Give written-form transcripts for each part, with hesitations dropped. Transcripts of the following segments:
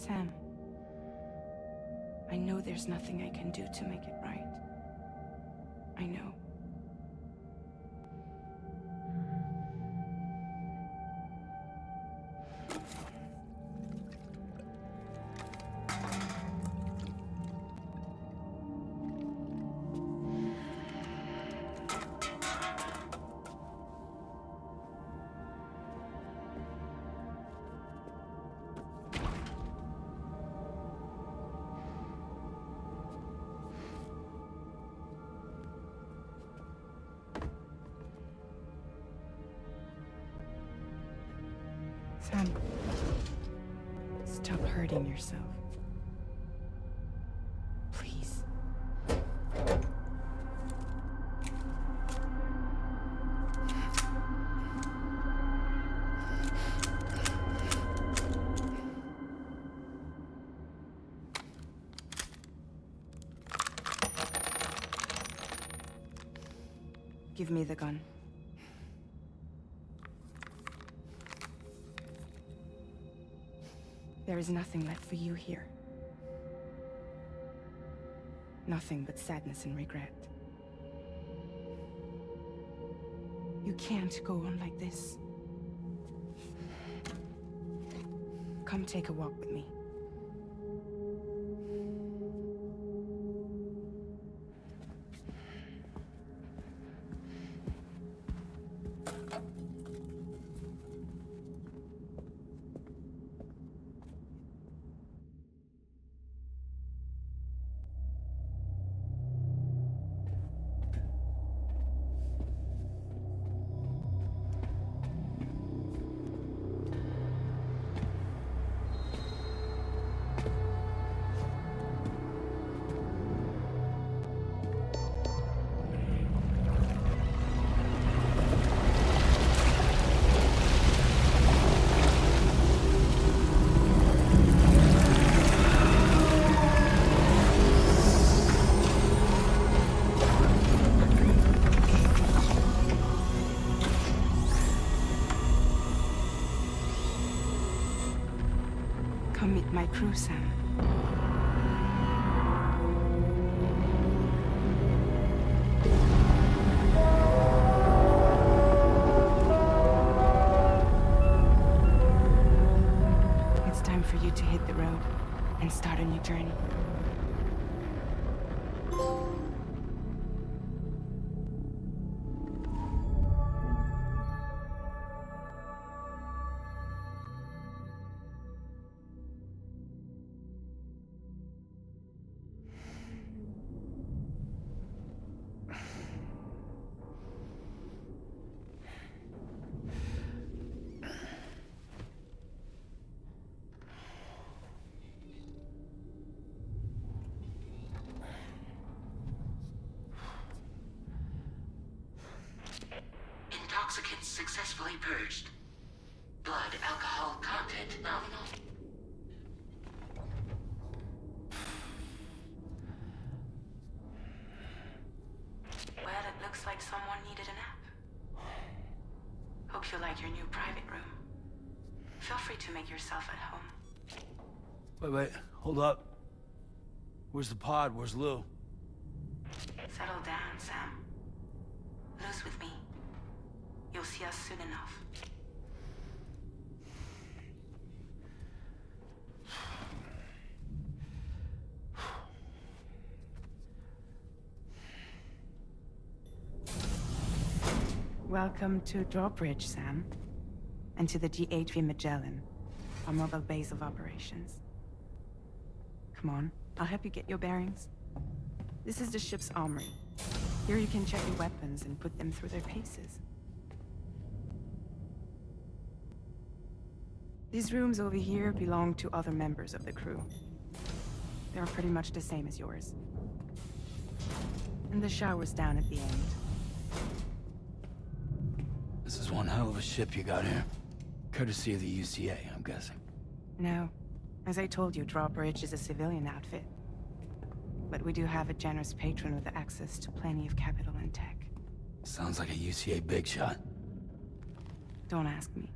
Sam, I know there's nothing I can do to make it right. I know. Sam, stop hurting yourself. Please. Give me the gun. There is nothing left for you here. Nothing but sadness and regret. You can't go on like this. Come take a walk with me. Come meet my crew, Sam. It's time for you to hit the road and start a new journey. Intoxicants successfully purged. Blood alcohol content nominal. Well, it looks like someone needed a nap. Hope you like your new private room. Feel free to make yourself at home. Wait, hold up. Where's the pod? Where's Lou? Settle down, Sam. Lou's with me. You'll see us soon enough. Welcome to Drawbridge, Sam. And to the GHV Magellan, our mobile base of operations. Come on, I'll help you get your bearings. This is the ship's armory. Here you can check your weapons and put them through their paces. These rooms over here belong to other members of the crew. They're pretty much the same as yours. And the shower's down at the end. This is one hell of a ship you got here. Courtesy of the UCA, I'm guessing. No. As I told you, Drawbridge is a civilian outfit. But we do have a generous patron with access to plenty of capital and tech. Sounds like a UCA big shot. Don't ask me.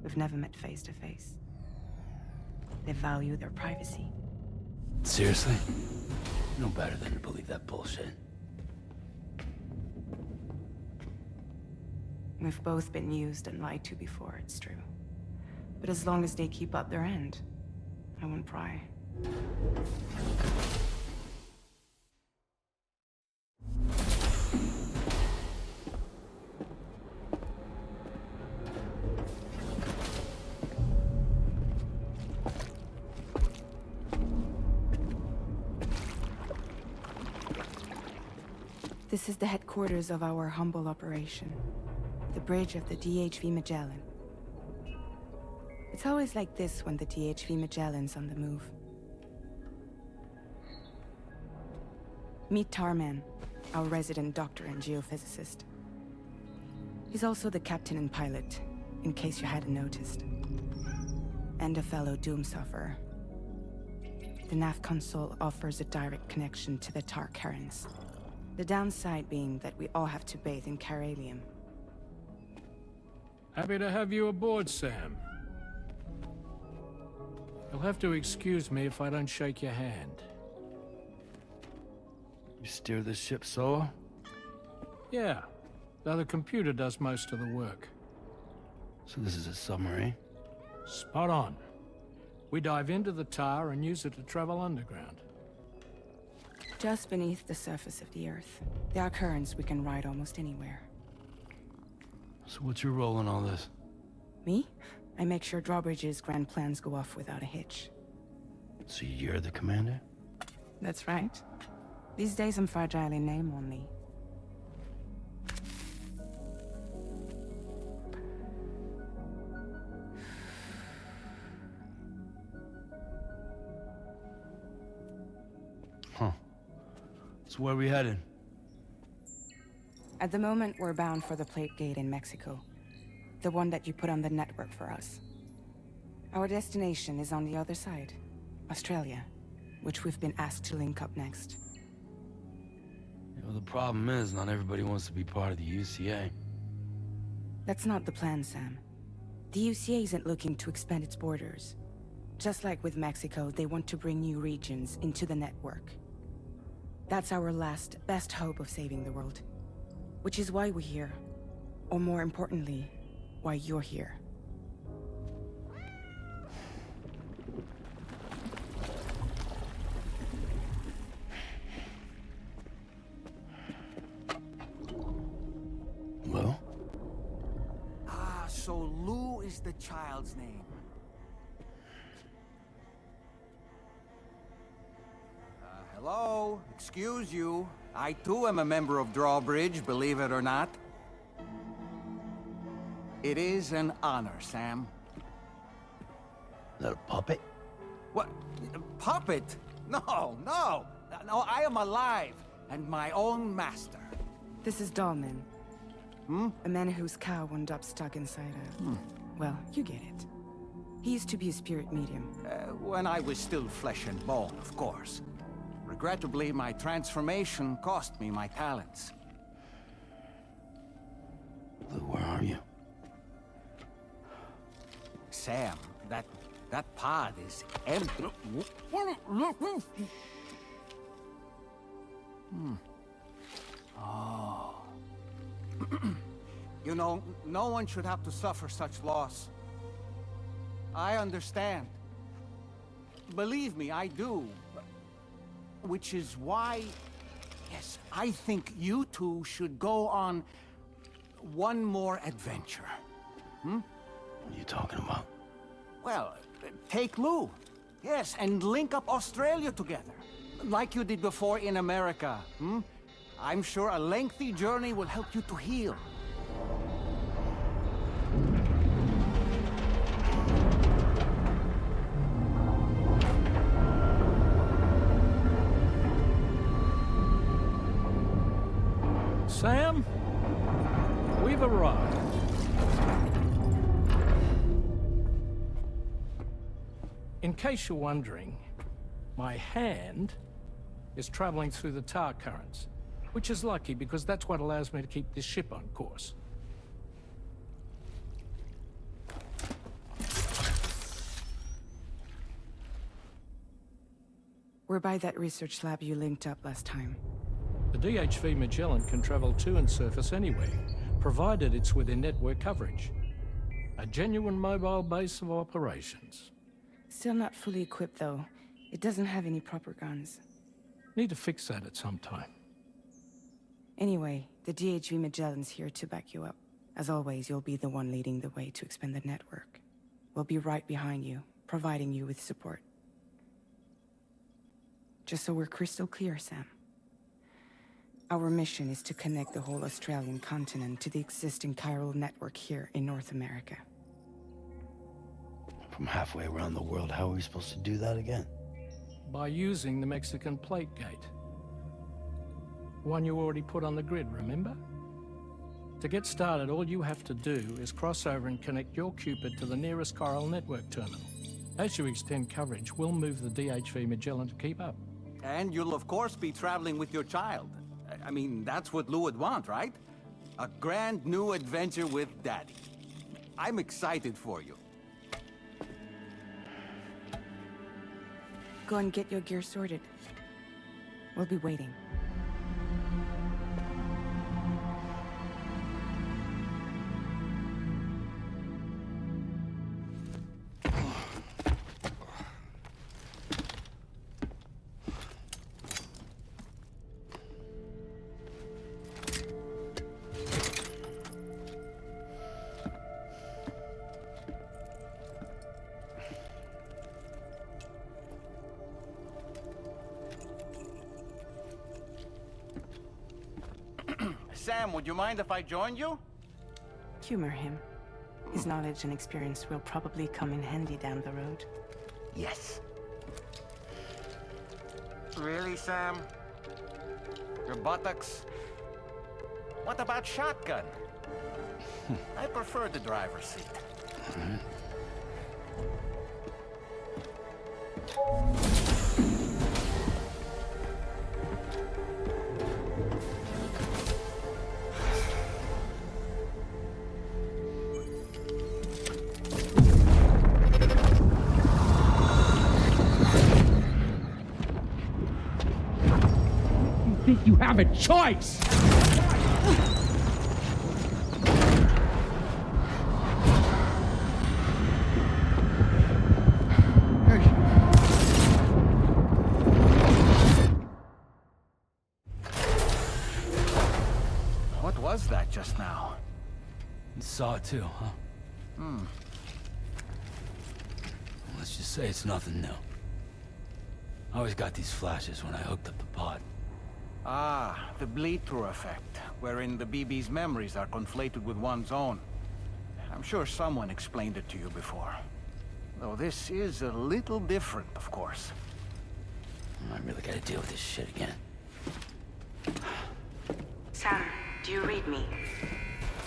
We've never met face to face. They value their privacy. Seriously? No better than to believe that bullshit. We've both been used and lied to before, it's true. But as long as they keep up their end, I won't pry. This is the headquarters of our humble operation. The bridge of the DHV Magellan. It's always like this when the DHV Magellan's on the move. Meet Tarman, our resident doctor and geophysicist. He's also the captain and pilot, in case you hadn't noticed. And a fellow doom sufferer. The nav console offers a direct connection to the tar currents. The downside being that we all have to bathe in caralium. Happy to have you aboard, Sam. You'll have to excuse me if I don't shake your hand. You steer this ship solo? Yeah, though the computer does most of the work. So this is a submarine? Spot on. We dive into the tar and use it to travel underground. Just beneath the surface of the Earth, there are currents we can ride almost anywhere. So what's your role in all this? Me? I make sure Drawbridge's grand plans go off without a hitch. So you're the commander? That's right. These days I'm fragile in name only. Huh. So where are we headed? At the moment, we're bound for the plate gate in Mexico. The one that you put on the network for us. Our destination is on the other side, Australia, which we've been asked to link up next. Well, the problem is, not everybody wants to be part of the UCA. That's not the plan, Sam. The UCA isn't looking to expand its borders. Just like with Mexico, they want to bring new regions into the network. That's our last, best hope of saving the world. Which is why we're here. Or more importantly, why you're here. Hello? Ah, so Lou is the child's name. Hello? Excuse you. I too am a member of Drawbridge, believe it or not. It is an honor, Sam. Is that a puppet? What? A puppet? No, no! No, I am alive, and my own master. This is Dahlman. A man whose cow wound up stuck inside a... Well, you get it. He used to be a spirit medium. When I was still flesh and bone, of course. Regrettably, my transformation cost me my talents. Lou, where are you? Sam, that pod is empty. Oh. You know, no one should have to suffer such loss. I understand. Believe me, I do. Which is why, yes, I think you two should go on one more adventure. What are you talking about? Well, take Lou. Yes, and link up Australia together. Like you did before in America. I'm sure a lengthy journey will help you to heal. Sam, we've arrived. In case you're wondering, my hand is traveling through the tar currents, which is lucky because that's what allows me to keep this ship on course. We're by that research lab you linked up last time. The DHV Magellan can travel to and surface anywhere, provided it's within network coverage. A genuine mobile base of operations. Still not fully equipped, though. It doesn't have any proper guns. Need to fix that at some time. Anyway, the DHV Magellan's here to back you up. As always, you'll be the one leading the way to expand the network. We'll be right behind you, providing you with support. Just so we're crystal clear, Sam. Our mission is to connect the whole Australian continent to the existing chiral network here in North America. From halfway around the world, how are we supposed to do that again? By using the Mexican plate gate. One you already put on the grid, remember? To get started, all you have to do is cross over and connect your Cupid to the nearest chiral network terminal. As you extend coverage, we'll move the DHV Magellan to keep up. And you'll of course be traveling with your child. I mean, that's what Lou would want, right? A grand new adventure with Daddy. I'm excited for you. Go and get your gear sorted. We'll be waiting. Sam, would you mind if I joined you? Humor him. His knowledge and experience will probably come in handy down the road. Yes. Really, Sam? Your buttocks? What about shotgun? I prefer the driver's seat. You have a choice! What was that just now? You saw it too, huh? Let's just say it's nothing new. I always got these flashes when I hooked up the pod. Ah, the bleed-through effect, wherein the BB's memories are conflated with one's own. I'm sure someone explained it to you before. Though this is a little different, of course. I really gotta deal with this shit again. Sam, do you read me?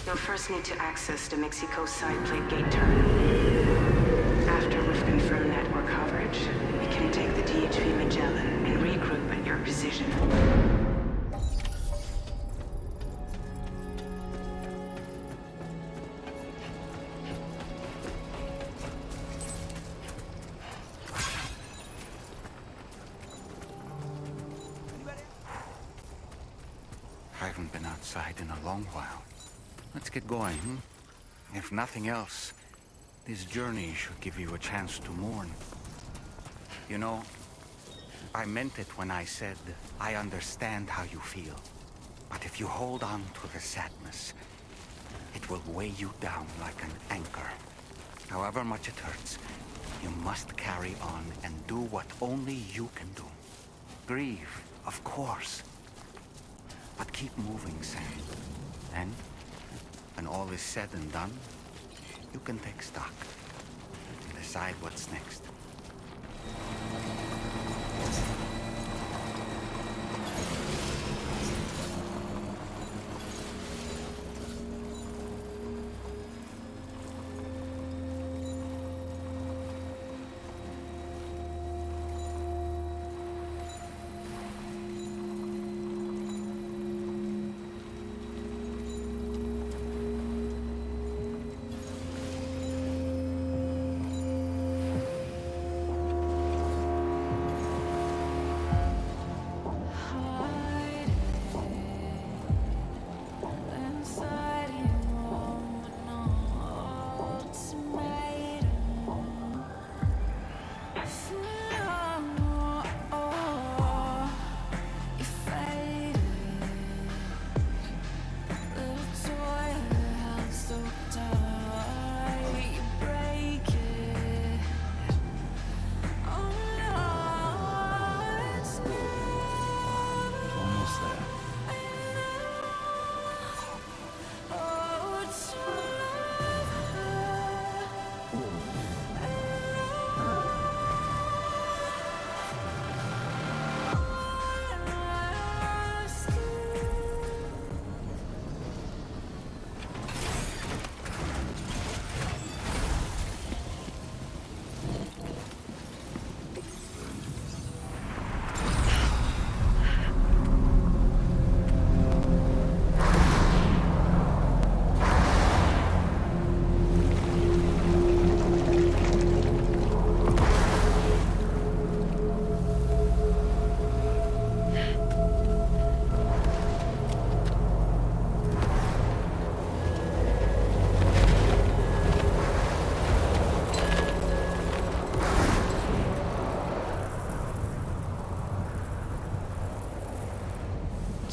You'll first need to access the Mexico side plate gate terminal. After we've confirmed network coverage, we can take the DHV Magellan and regroup at your position. I haven't been outside in a long while. Let's get going, If nothing else, this journey should give you a chance to mourn. You know, I meant it when I said, I understand how you feel. But if you hold on to the sadness, it will weigh you down like an anchor. However much it hurts, you must carry on and do what only you can do. Grieve, of course. But keep moving, Sam. And when all is said and done, you can take stock and decide what's next.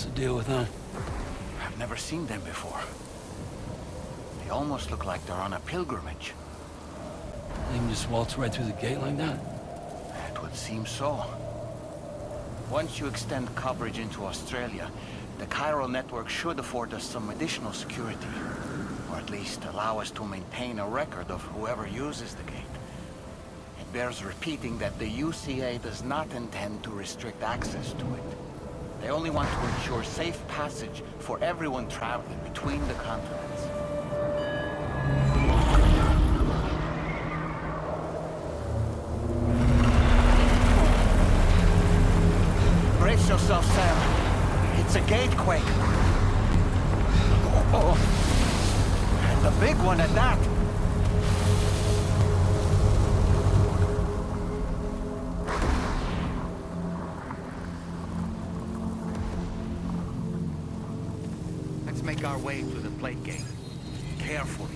the deal with that? I've never seen them before. They almost look like they're on a pilgrimage. They can just waltz right through the gate like that? It would seem so. Once you extend coverage into Australia, the chiral network should afford us some additional security. Or at least allow us to maintain a record of whoever uses the gate. It bears repeating that the UCA does not intend to restrict access to it. They only want to ensure safe passage for everyone traveling between the continents. Brace yourself, Sam. It's a gatequake. Oh, and a big one at that. Let's make our way to the plate gate. Carefully.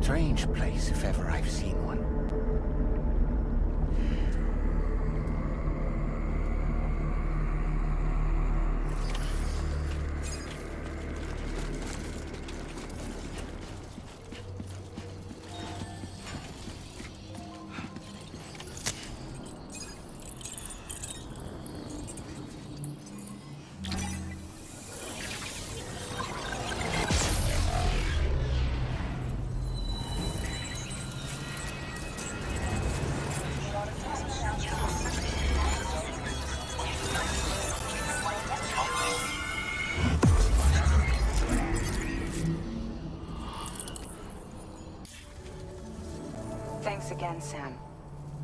Strange place, if ever I've seen one. Thanks again, Sam.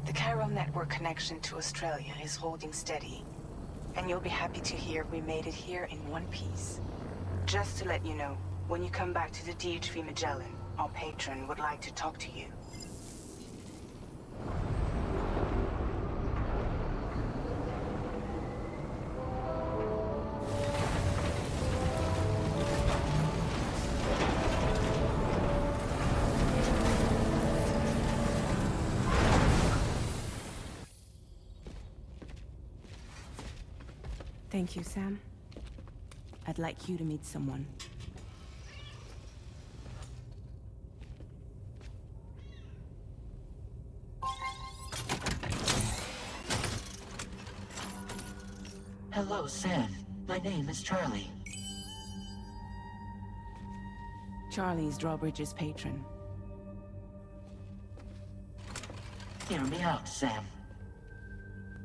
The chiral network connection to Australia is holding steady. And you'll be happy to hear we made it here in one piece. Just to let you know, when you come back to the DHV Magellan, our patron would like to talk to you. Thank you, Sam. I'd like you to meet someone. Hello, Sam. My name is Charlie. Charlie's Drawbridge's patron. Hear me out, Sam.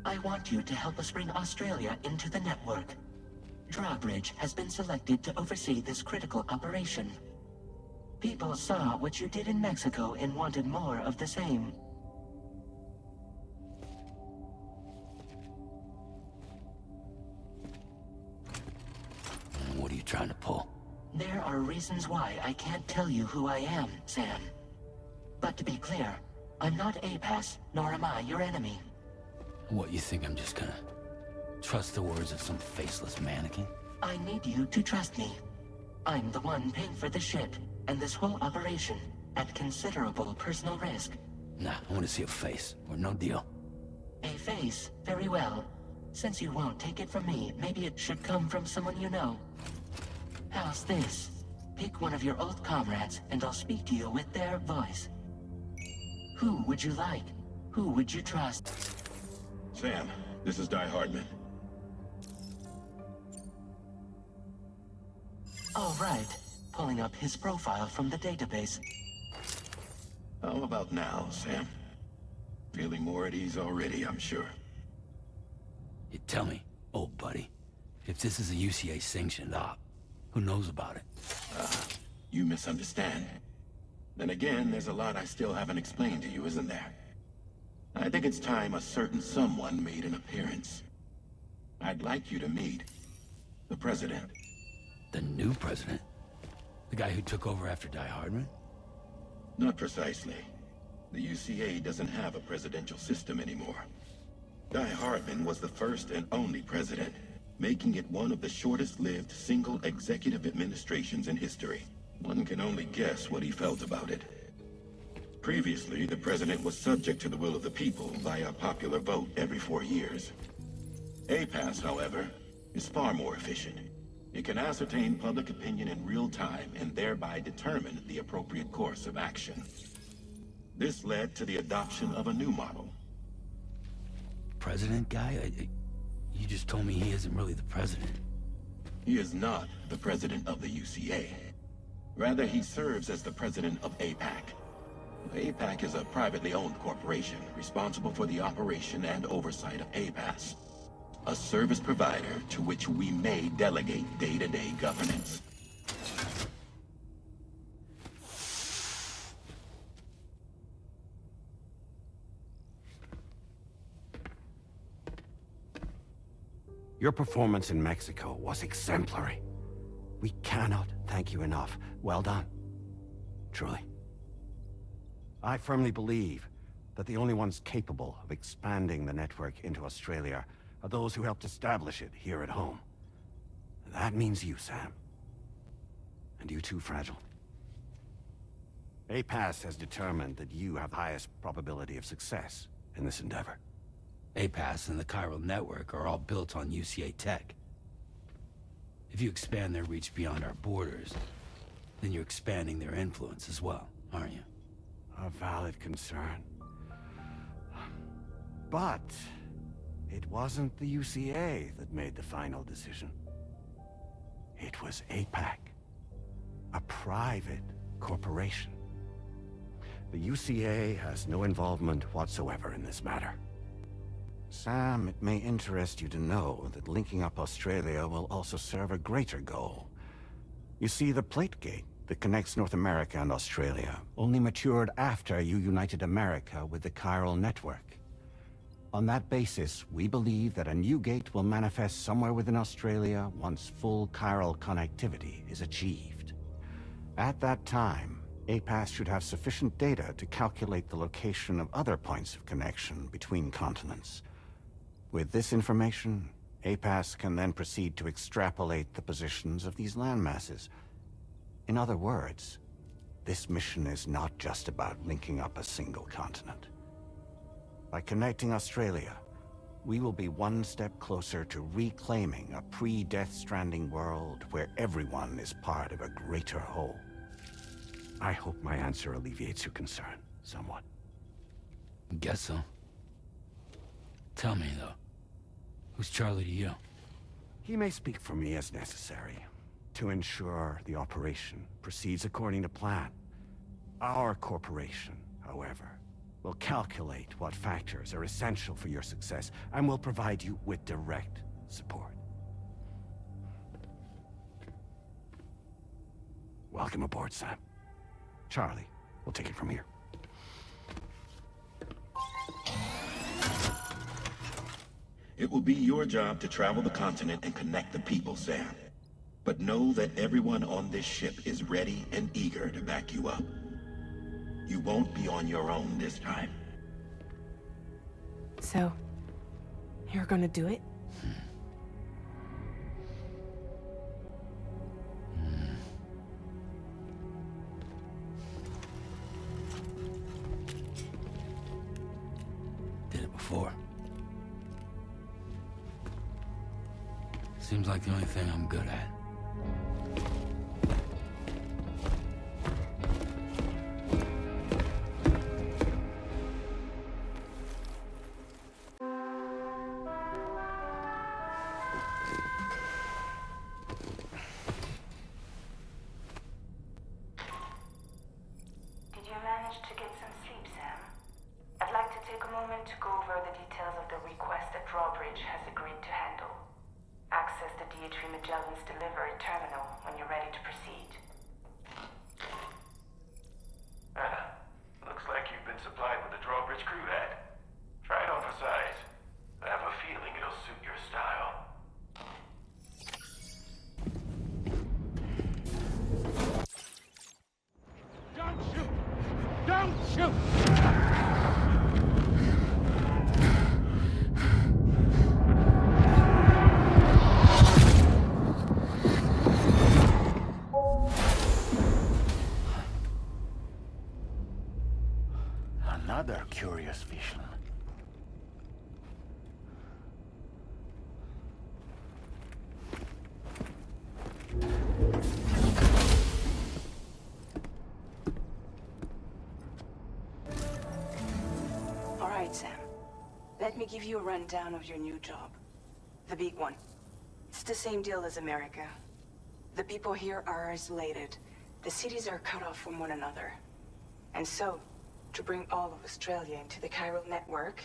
I want you to help us bring Australia into the network. Drawbridge has been selected to oversee this critical operation. People saw what you did in Mexico and wanted more of the same. What are you trying to pull? There are reasons why I can't tell you who I am, Sam. But to be clear, I'm not APAS, nor am I your enemy. What, you think I'm just gonna trust the words of some faceless mannequin? I need you to trust me. I'm the one paying for the ship and this whole operation at considerable personal risk. Nah, I want to see a face, or no deal. A face, very well. Since you won't take it from me, maybe it should come from someone you know. How's this? Pick one of your old comrades, and I'll speak to you with their voice. Who would you like? Who would you trust? Sam, this is Di Hardman. All right. Pulling up his profile from the database. How about now, Sam? Feeling more at ease already, I'm sure. You tell me, old buddy, if this is a UCA-sanctioned op, who knows about it? You misunderstand. Then again, there's a lot I still haven't explained to you, isn't there? I think it's time a certain someone made an appearance. I'd like you to meet the President. The new president? The guy who took over after Di Hardman? Not precisely. The UCA doesn't have a presidential system anymore. Di Hardman was the first and only president, making it one of the shortest-lived single executive administrations in history. One can only guess what he felt about it. Previously, the president was subject to the will of the people via popular vote every 4 years. APAS, however, is far more efficient. It can ascertain public opinion in real time and thereby determine the appropriate course of action. This led to the adoption of a new model. President guy? You just told me he isn't really the president. He is not the president of the UCA. Rather, he serves as the president of APAC. APAC is a privately owned corporation responsible for the operation and oversight of APAS, a service provider to which we may delegate day-to-day governance. Your performance in Mexico was exemplary. We cannot thank you enough. Well done. Truly. I firmly believe that the only ones capable of expanding the network into Australia are those who helped establish it here at home. That means you, Sam. And you too, Fragile. APAS has determined that you have the highest probability of success in this endeavor. APAS and the chiral network are all built on UCA tech. If you expand their reach beyond our borders, then you're expanding their influence as well, aren't you? A valid concern. But it wasn't the UCA that made the final decision. It was APAC, a private corporation. The UCA has no involvement whatsoever in this matter. Sam, it may interest you to know that linking up Australia will also serve a greater goal. You see, the plate gate that connects North America and Australia only matured after you united America with the chiral network. On that basis, we believe that a new gate will manifest somewhere within Australia once full chiral connectivity is achieved. At that time, APAS should have sufficient data to calculate the location of other points of connection between continents. With this information, APAS can then proceed to extrapolate the positions of these landmasses. In other words, this mission is not just about linking up a single continent. By connecting Australia, we will be one step closer to reclaiming a pre-Death Stranding world where everyone is part of a greater whole. I hope my answer alleviates your concern somewhat. Guess so. Tell me, though, who's Charlie to you? He may speak for me as necessary to ensure the operation proceeds according to plan. Our corporation, however, will calculate what factors are essential for your success and will provide you with direct support. Welcome aboard, Sam. Charlie, we'll take it from here. It will be your job to travel the continent and connect the people, Sam. But know that everyone on this ship is ready and eager to back you up. You won't be on your own this time. So, you're gonna do it? Did it before. Seems like the only thing I'm good at. Did you manage to get some sleep, Sam? I'd like to take a moment to go over the details of the request that Drawbridge has agreed to handle. Access the DHV Magellan's delivery terminal when you're ready to proceed. Looks like you've been supplied with a Drawbridge crew head. Try it on for size. I have a feeling it'll suit your style. Don't shoot! Don't shoot! Another curious vision. All right, Sam. Let me give you a rundown of your new job. The big one. It's the same deal as America. The people here are isolated. The cities are cut off from one another. And so, to bring all of Australia into the chiral network,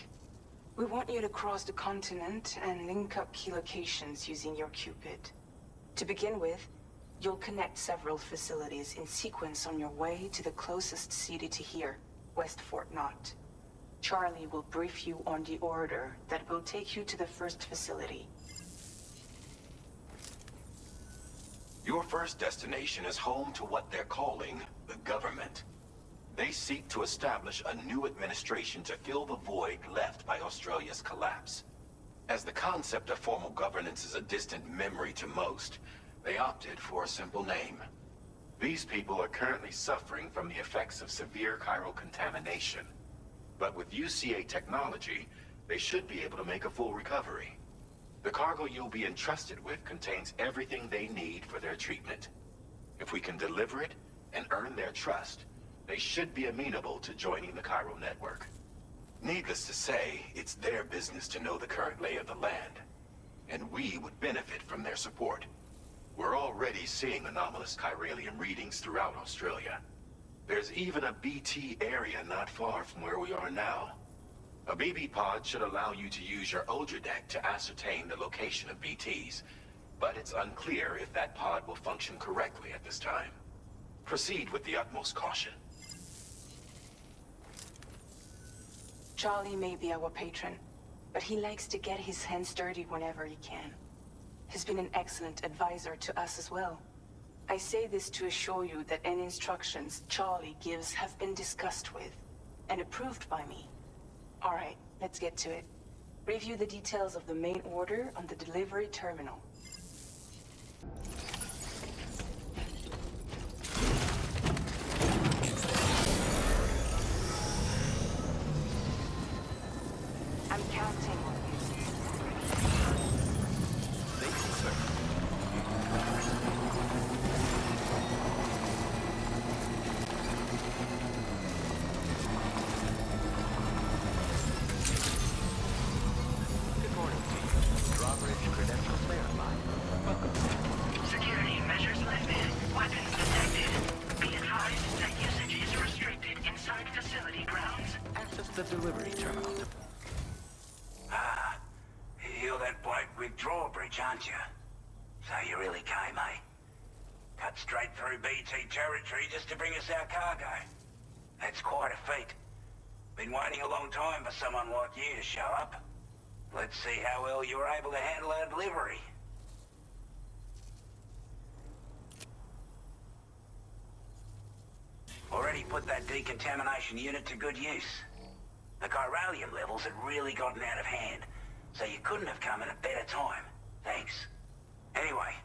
we want you to cross the continent and link up key locations using your Cupid. To begin with, you'll connect several facilities in sequence on your way to the closest city to here, West Fort Knott. Charlie will brief you on the order that will take you to the first facility. Your first destination is home to what they're calling the government. They seek to establish a new administration to fill the void left by Australia's collapse. As the concept of formal governance is a distant memory to most, they opted for a simple name. These people are currently suffering from the effects of severe chiral contamination. But with UCA technology, they should be able to make a full recovery. The cargo you'll be entrusted with contains everything they need for their treatment. If we can deliver it and earn their trust, they should be amenable to joining the chiral network. Needless to say, it's their business to know the current lay of the land, and we would benefit from their support. We're already seeing anomalous chiralium readings throughout Australia. There's even a BT area not far from where we are now. A BB pod should allow you to use your Ultra deck to ascertain the location of BTs, but it's unclear if that pod will function correctly at this time. Proceed with the utmost caution. Charlie may be our patron, but he likes to get his hands dirty whenever he can. He's been an excellent advisor to us as well. I say this to assure you that any instructions Charlie gives have been discussed with and approved by me. All right, let's get to it. Review the details of the main order on the delivery terminal. I'm counting on you. Thank you, sir. Good morning, team. Drawbridge credentials verified. Drawbridge, aren't you? So you really came, eh? Cut straight through BT territory just to bring us our cargo. That's quite a feat. Been waiting a long time for someone like you to show up. Let's see how well you were able to handle our delivery. Already put that decontamination unit to good use. The chiralium levels had really gotten out of hand, so you couldn't have come at a better time. Thanks. Anyway,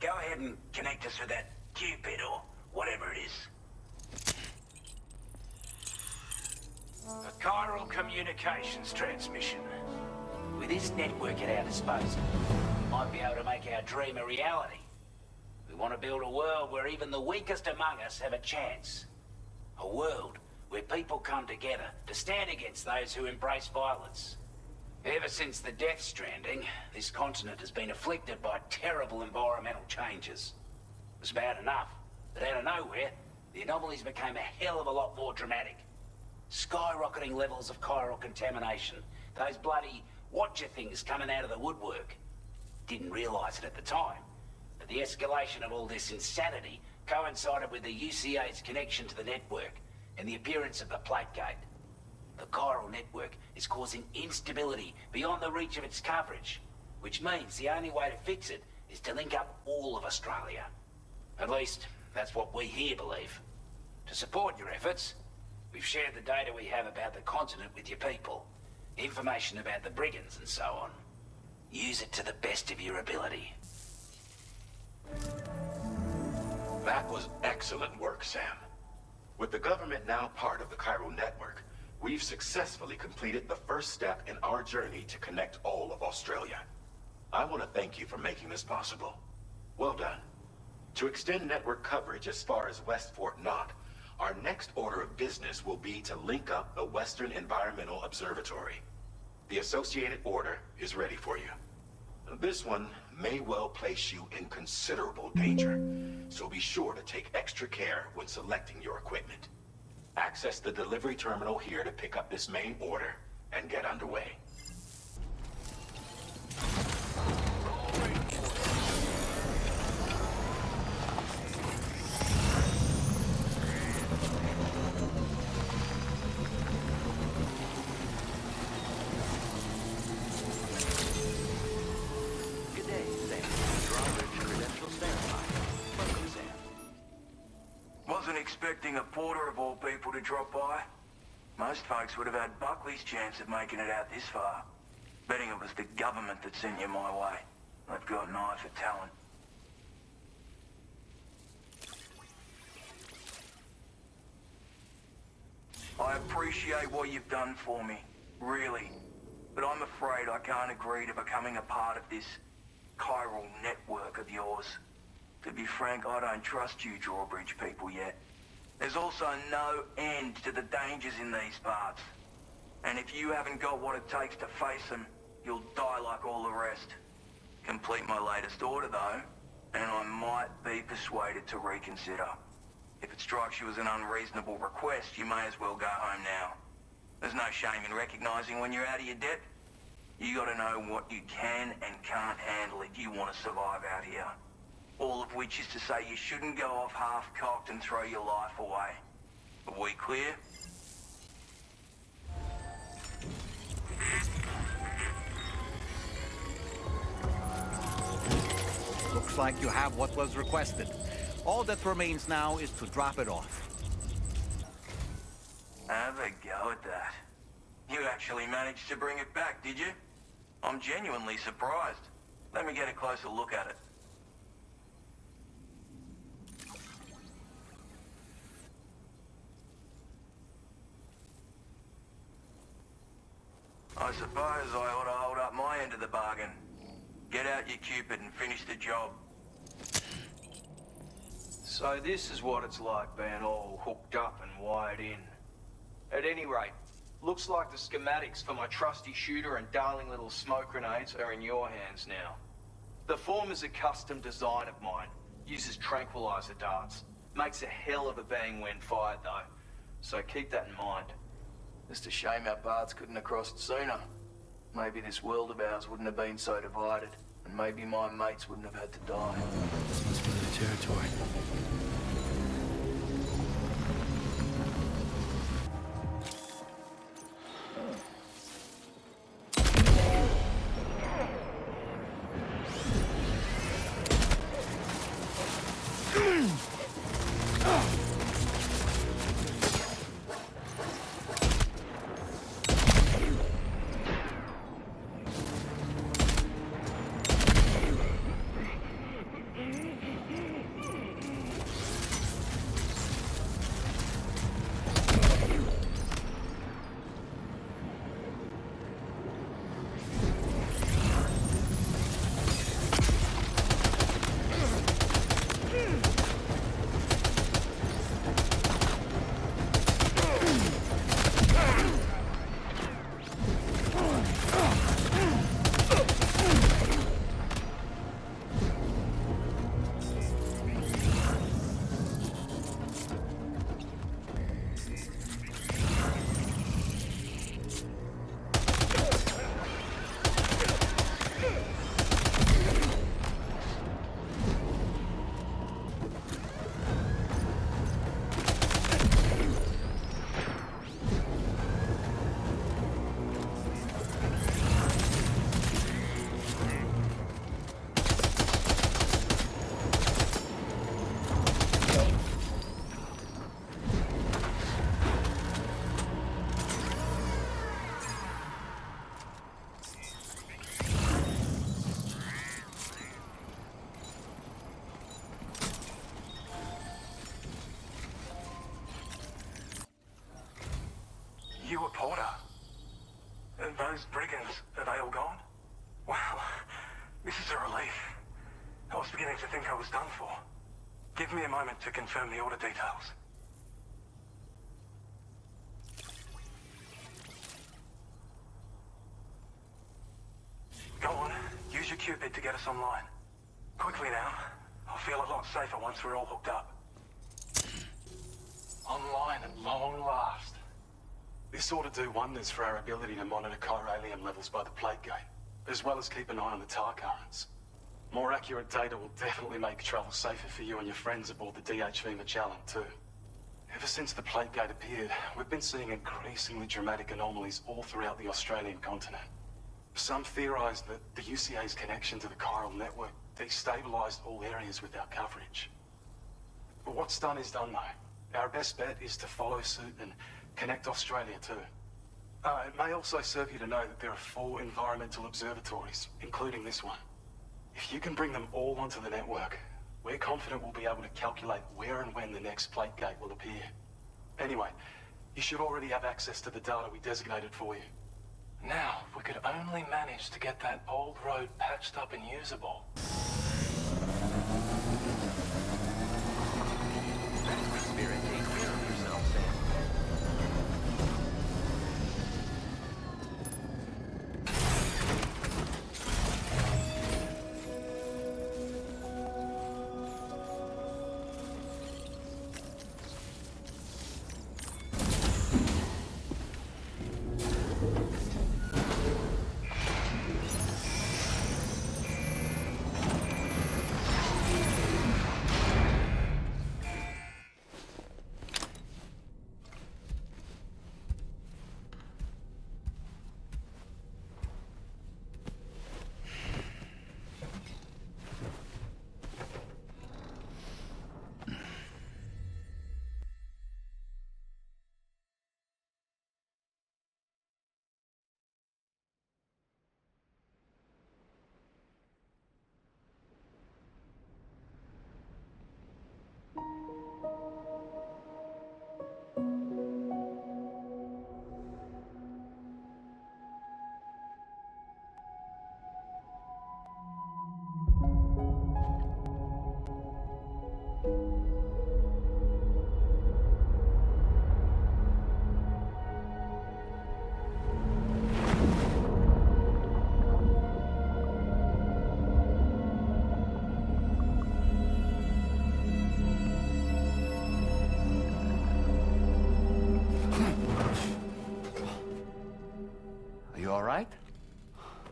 go ahead and connect us with that Cupid or whatever it is. A chiral communications transmission. With this network at our disposal, we might be able to make our dream a reality. We want to build a world where even the weakest among us have a chance. A world where people come together to stand against those who embrace violence. Ever since the Death Stranding, this continent has been afflicted by terrible environmental changes. It was bad enough, but out of nowhere, the anomalies became a hell of a lot more dramatic. Skyrocketing levels of chiral contamination, those bloody watcher things coming out of the woodwork. Didn't realise it at the time, but the escalation of all this insanity coincided with the UCA's connection to the network and the appearance of the plate gate. The chiral network is causing instability beyond the reach of its coverage, which means the only way to fix it is to link up all of Australia. At least, that's what we here believe. To support your efforts, we've shared the data we have about the continent with your people, information about the brigands and so on. Use it to the best of your ability. That was excellent work, Sam. With the government now part of the chiral network, we've successfully completed the first step in our journey to connect all of Australia. I want to thank you for making this possible. Well done. To extend network coverage as far as West Fort Knott, our next order of business will be to link up the Western Environmental Observatory. The associated order is ready for you. This one may well place you in considerable danger, so be sure to take extra care when selecting your equipment. Access the delivery terminal here to pick up this main order and get underway. Good day, Sam. Drawbridge credentials verified. Welcome, Sam. Wasn't expecting a porter of all people to drop by. Most folks would have had Buckley's chance of making it out this far. Betting it was the government that sent you my way. They've got an eye for talent. I appreciate what you've done for me, really. But I'm afraid I can't agree to becoming a part of this chiral network of yours. To be frank, I don't trust you Drawbridge people yet. There's also no end to the dangers in these parts. And if you haven't got what it takes to face them, you'll die like all the rest. Complete my latest order though, and I might be persuaded to reconsider. If it strikes you as an unreasonable request, you may as well go home now. There's no shame in recognizing when you're out of your depth. You gotta know what you can and can't handle if you want to survive out here. All of which is to say you shouldn't go off half-cocked and throw your life away. Are we clear? Looks like you have what was requested. All that remains now is to drop it off. Have a go at that. You actually managed to bring it back, did you? I'm genuinely surprised. Let me get a closer look at it. I suppose I ought to hold up my end of the bargain. Get out your Cupid and finish the job. So this is what it's like being all hooked up and wired in. At any rate, looks like the schematics for my trusty shooter and darling little smoke grenades are in your hands now. The form is a custom design of mine. Uses tranquilizer darts. Makes a hell of a bang when fired though. So keep that in mind. Just a shame our paths couldn't have crossed sooner. maybe this world of ours wouldn't have been so divided, and maybe my mates wouldn't have had to die. This must be their territory. You a porter? And those brigands, are they all gone? Wow, this is a relief. I was beginning to think I was done for. Give me a moment to confirm the order details. Go on, use your Cupid to get us online. Quickly now. I'll feel a lot safer once we're all hooked up. Online at long last. This ought to do wonders for our ability to monitor chiralium levels by the plate gate, as well as keep an eye on the tar currents. More accurate data will definitely make travel safer for you and your friends aboard the DHV Magellan, too. Ever since the plate gate appeared, we've been seeing increasingly dramatic anomalies all throughout the Australian continent. Some theorise that the UCA's connection to the chiral network destabilised all areas with our coverage. But what's done is done, though. Our best bet is to follow suit and connect Australia too. It may also serve you to know that there are 4 environmental observatories, including this one. If you can bring them all onto the network, we're confident we'll be able to calculate where and when the next plate gate will appear. Anyway, you should already have access to the data we designated for you. Now, if we could only manage to get that old road patched up and usable. Spirit, take care of yourself, Sam.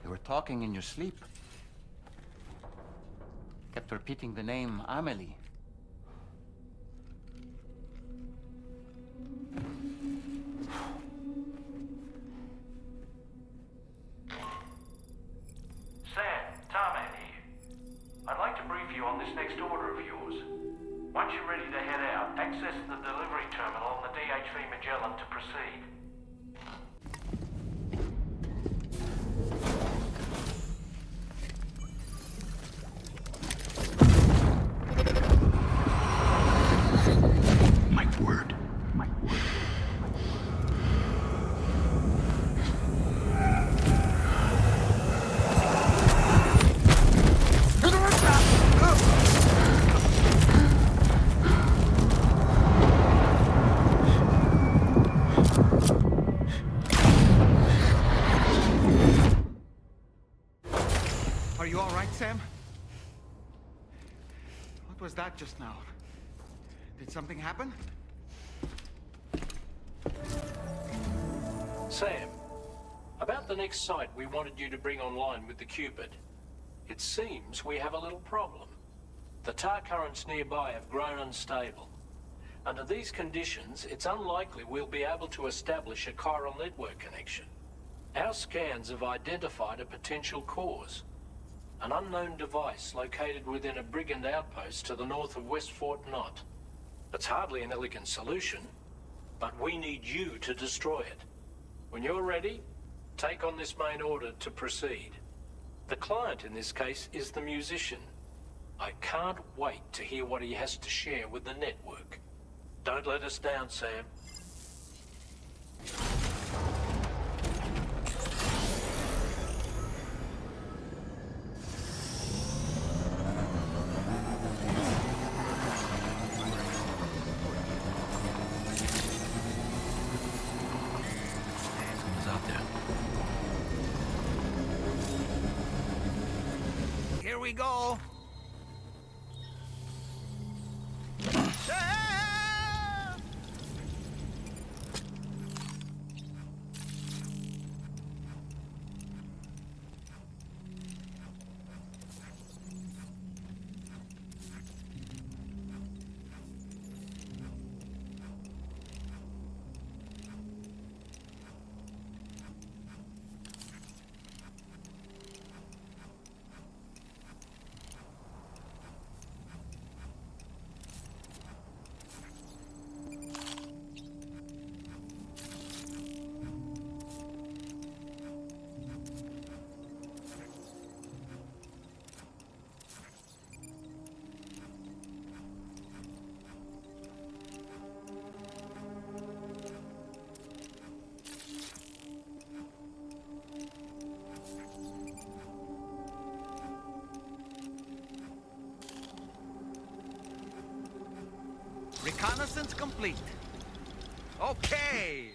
You were talking in your sleep. Kept repeating the name Amelie. Sam, Tarman here. I'd like to brief you on this next order of yours. Once you're ready to head out, access the delivery terminal on the DHV Magellan to proceed. My word. Are you all right, Sam? What was that just now? Did something happen? Sam, about the next site we wanted you to bring online with the Cupid. It seems we have a little problem. The tar currents nearby have grown unstable. Under these conditions, it's unlikely we'll be able to establish a chiral network connection. Our scans have identified a potential cause. An unknown device located within a brigand outpost to the north of West Fort Knott. It's hardly an elegant solution, but we need you to destroy it. When you're ready, take on this main order to proceed. The client in this case is the musician. I can't wait to hear what he has to share with the network. Don't let us down, Sam. Someone's out there. Here we go. Reconnaissance complete. Okay.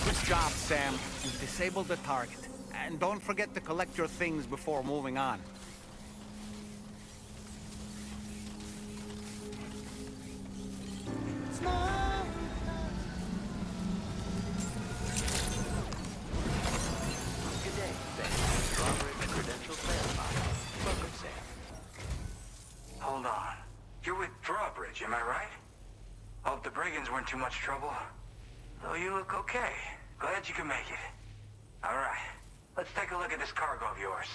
Good job, Sam. You've disabled the target. And don't forget to collect your things before moving on. Good day, Sam. Drawbridge credential verified. Welcome, Sam. Hold on. You're with Drawbridge, am I right? Hope the brigands weren't too much trouble. Oh, you look okay. Glad you can make it. All right. Let's take a look at this cargo of yours.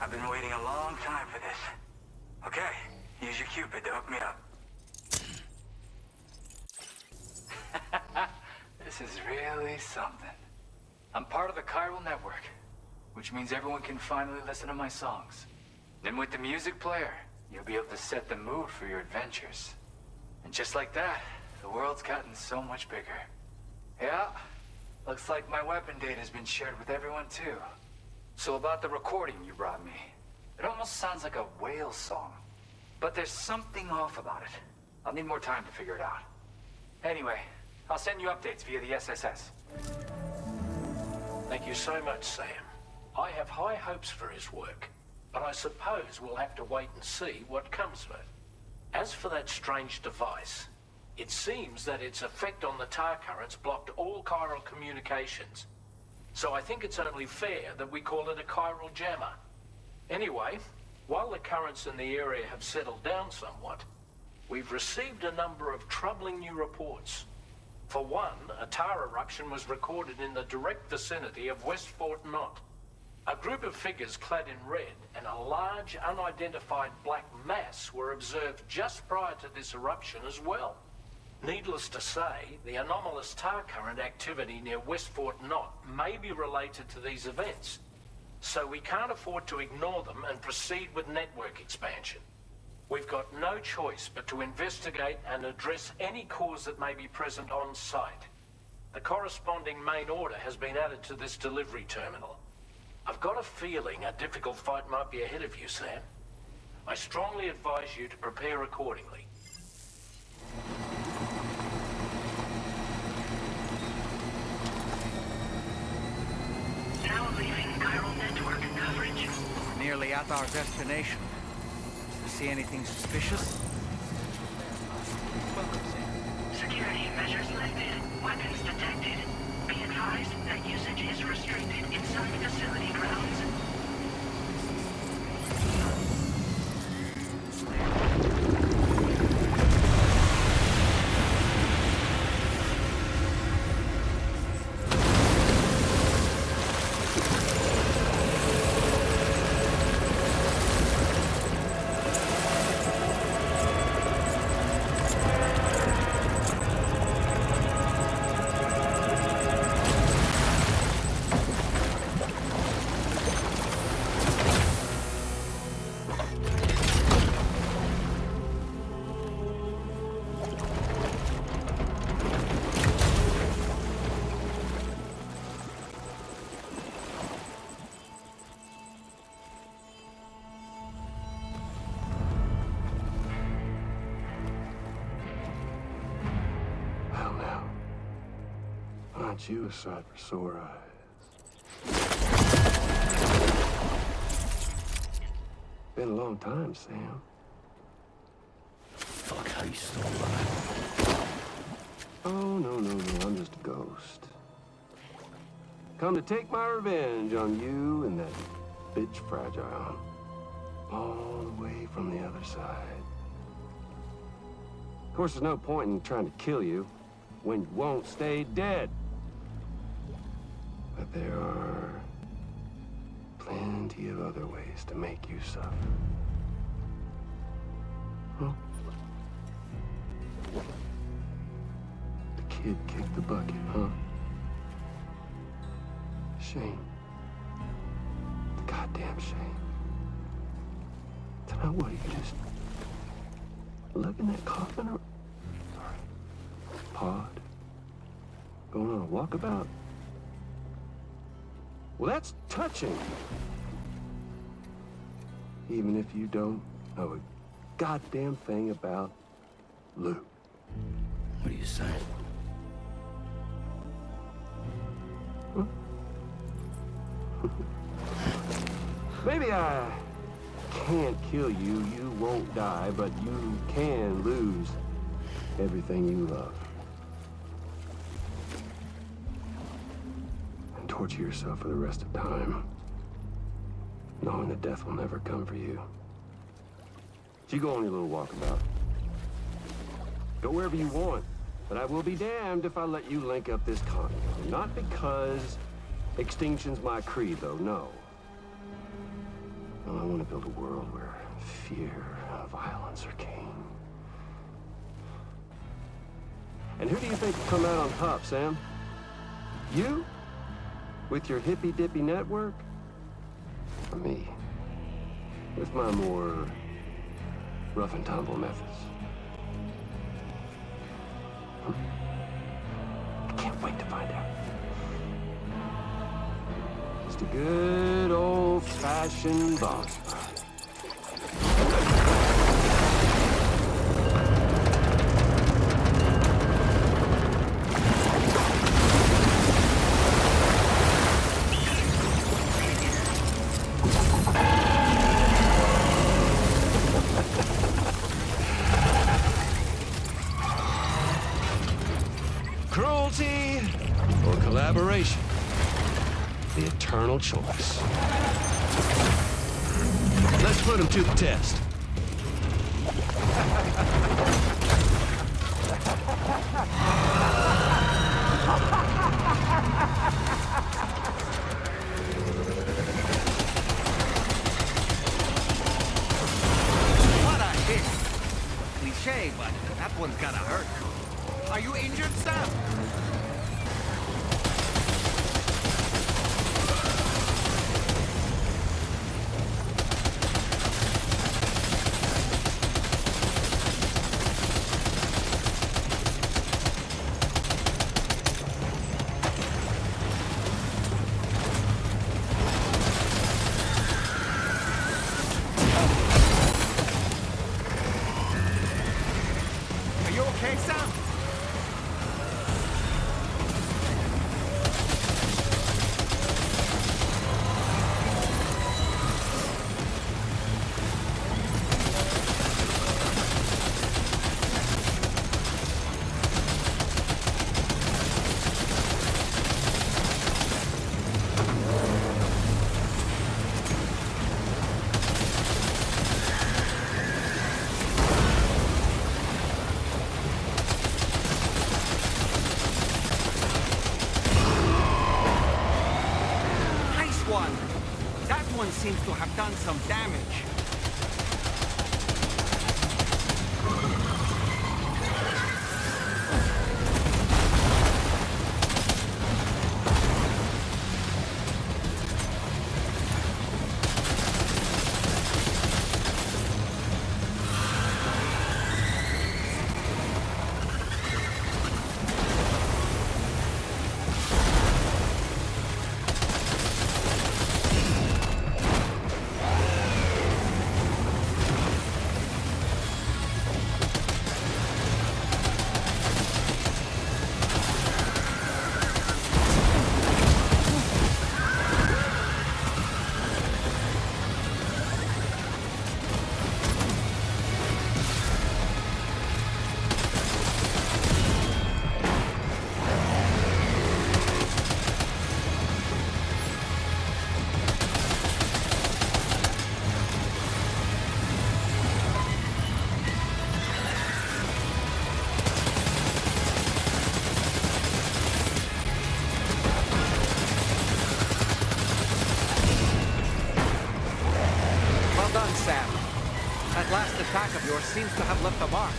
I've been waiting a long time for this. Okay, use your Cupid to hook me up. This is really something. I'm part of the chiral network, which means everyone can finally listen to my songs. And with the music player, you'll be able to set the mood for your adventures. And just like that, the world's gotten so much bigger. Yeah, looks like my weapon data has been shared with everyone too. So about the recording you brought me, it almost sounds like a whale song. But there's something off about it. I'll need more time to figure it out. Anyway, I'll send you updates via the SSS. Thank you so much, Sam. I have high hopes for his work, but I suppose we'll have to wait and see what comes of it. As for that strange device, it seems that its effect on the tar currents blocked all chiral communications. So I think it's only fair that we call it a chiral jammer. Anyway, while the currents in the area have settled down somewhat, we've received a number of troubling new reports. For one, a tar eruption was recorded in the direct vicinity of West Fort Knot. A group of figures clad in red and a large unidentified black mass were observed just prior to this eruption as well. Needless to say, the anomalous tar current activity near West Fort Knot may be related to these events, so we can't afford to ignore them and proceed with network expansion. We've got no choice but to investigate and address any cause that may be present on site. The corresponding main order has been added to this delivery terminal. I've got a feeling a difficult fight might be ahead of you, Sam. I strongly advise you to prepare accordingly. Now leaving chiral network coverage. Nearly at our destination. See anything suspicious? Welcome, Sam. Security measures lifted. Weapons detected. Be advised that usage is restricted. restricted inside facility grounds. Aren't you a sight for sore eyes? Been a long time, Sam. Fuck, how you still alive? Oh, no, I'm just a ghost. Come to take my revenge on you and that bitch Fragile. All the way from the other side. Of course, there's no point in trying to kill you when you won't stay dead. But there are plenty of other ways to make you suffer. Huh? The kid kicked the bucket, huh? Shame. The goddamn shame. Now what, you just look in that coffin or pod? Going on a walkabout? Well, that's touching. Even if you don't know a goddamn thing about Lou. What are you saying? Huh? Maybe I can't kill you, you won't die, but you can lose everything you love. And torture yourself for the rest of time, knowing that death will never come for you. So you go on your little walkabout. Go wherever you want, but I will be damned if I let you link up this continent. Not because extinction's my creed, though, no. I want to build a world where fear and violence are king. And who do you think will come out on top, Sam? You? With your hippy-dippy network? Or me? With my more rough and tumble methods? I can't wait to find out. Just a good old-fashioned boss fight. Cruelty or collaboration? The eternal choice. Let's put him to the test. What a hit! Cliche, but that one's gotta hurt. Are you injured, Sam? one! That one seems to have done some damage. Attack of yours seems to have left a mark.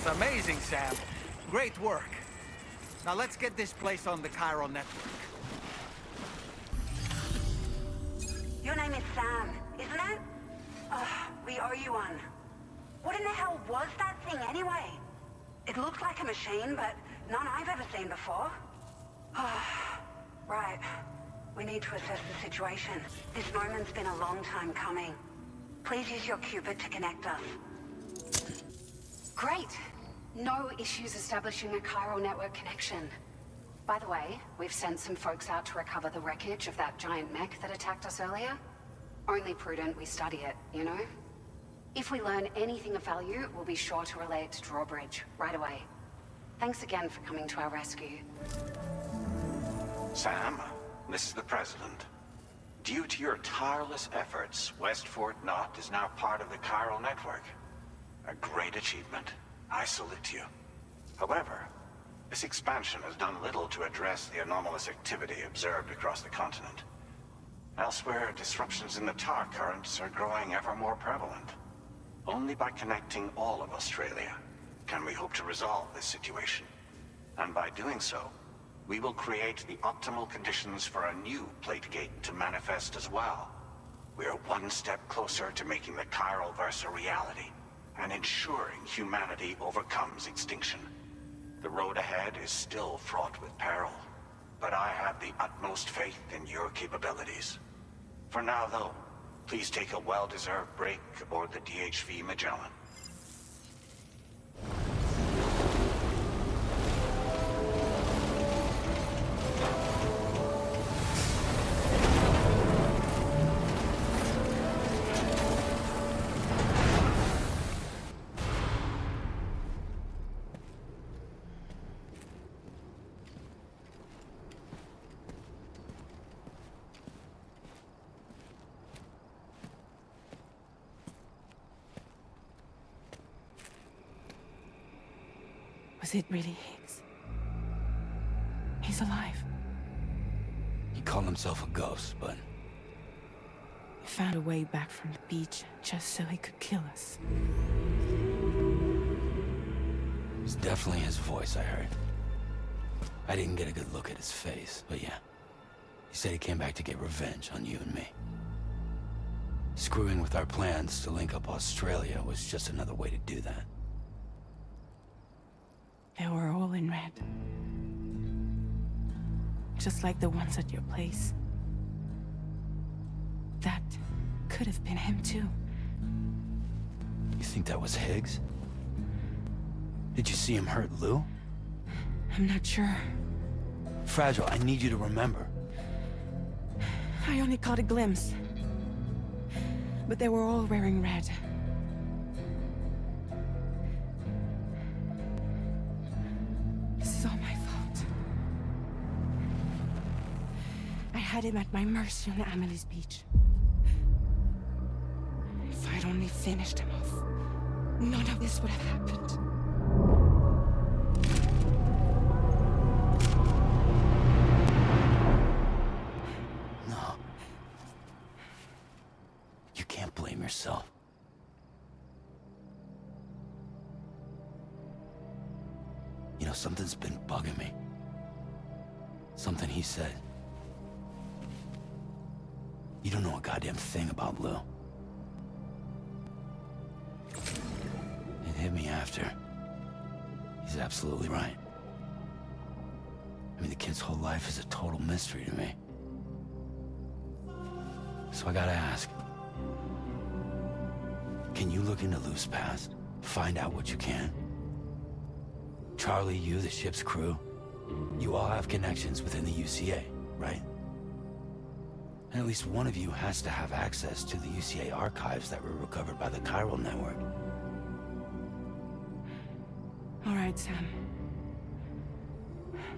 Amazing, Sam. Great work. Now let's get this place on the Chiral network. Your name is Sam, isn't it? We owe you one. What in the hell was that thing anyway? It looked like a machine, but none I've ever seen before. Right. We need to assess the situation. This moment's been a long time coming. Please use your Cupid to connect us. Great. No issues establishing a chiral network connection. By the way, we've sent some folks out to recover the wreckage of that giant mech that attacked us earlier. Only prudent we study it, you know? If we learn anything of value, we'll be sure to relay it to Drawbridge right away. Thanks again for coming to our rescue. Sam, this is the President. Due to your tireless efforts, West Fort Knot is now part of the chiral network. A great achievement. I salute you. However, this expansion has done little to address the anomalous activity observed across the continent. Elsewhere, disruptions in the tar currents are growing ever more prevalent. Only by connecting all of Australia can we hope to resolve this situation. And by doing so, we will create the optimal conditions for a new plate gate to manifest as well. We are one step closer to making the chiral verse a reality, and ensuring humanity overcomes extinction. The road ahead is still fraught with peril, but I have the utmost faith in your capabilities. For now, though, please take a well-deserved break aboard the DHV Magellan. Was it really Higgs? He's alive. He called himself a ghost, but... He found a way back from the beach just so he could kill us. It was definitely his voice I heard. I didn't get a good look at his face, but yeah. He said he came back to get revenge on you and me. Screwing with our plans to link up Australia was just another way to do that. They were all in red. Just like the ones at your place. That could have been him too. You think that was Higgs? Did you see him hurt Lou? I'm not sure. Fragile, I need you to remember. I only caught a glimpse. But they were all wearing red. This is all my fault. I had him at my mercy on Amelie's beach. If I'd only finished him off, none of this would have happened. No. You can't blame yourself. You know, something's been bugging me. Something he said. You don't know a goddamn thing about Lou. It hit me after. He's absolutely right. I mean, the kid's whole life is a total mystery to me. So I gotta ask. Can you look into Lou's past? Find out what you can? Charlie, you, the ship's crew, you all have connections within the UCA, right? And at least one of you has to have access to the UCA archives that were recovered by the Chiral Network. All right, Sam.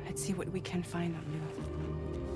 Let's see what we can find on Lou.